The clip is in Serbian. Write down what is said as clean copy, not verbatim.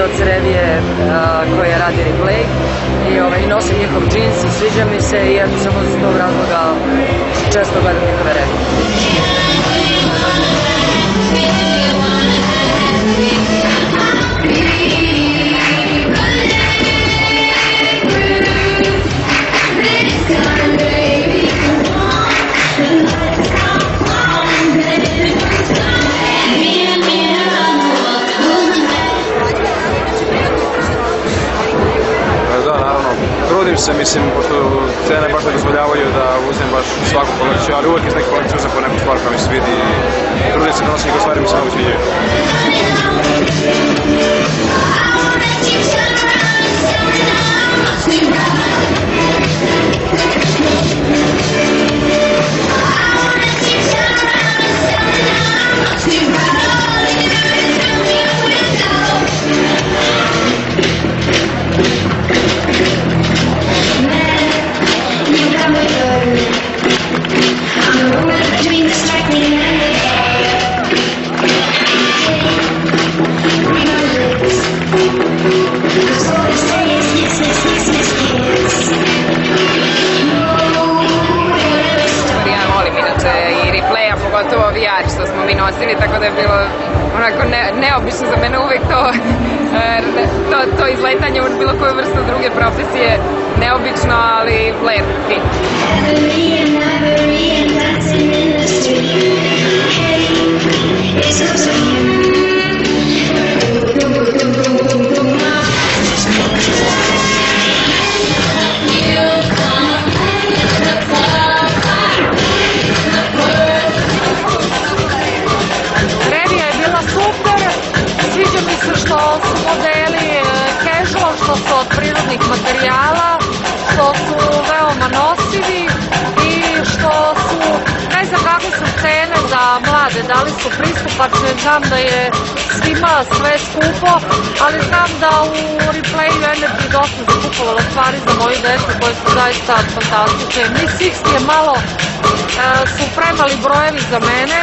izdavaoca revije koja radi Replay i nosim njihov džins i sviđa mi se i eto samo iz tog razloga često gledam njihove revije. Trudim se, mislim, pošto cene baš ne dozvoljavaju da uzem baš svaku kolekciju, ali uvijek iz neke kolekcije uzem po neku stvar koja mi se vidi i trudim se da nosim njegove stvari mi se mnogo sviđaju. Pogotovo VR što smo mi nosili, tako da je bilo onako neobično za mene uvek to izletanje u bilo koju vrstu druge profesije, neobično, ali lepi. Što su modeli casual, što su od prirodnih materijala, što su veoma nosivi i što su, ne znam kakve su cene za mlade, da li su pristupačne, znam da je svima sve skupo, ali znam da u Replayu Energy dosta zakupovala stvari za moju decu koje su zaista fantastične. Mi 60 je malo, su premali brojevi za mene,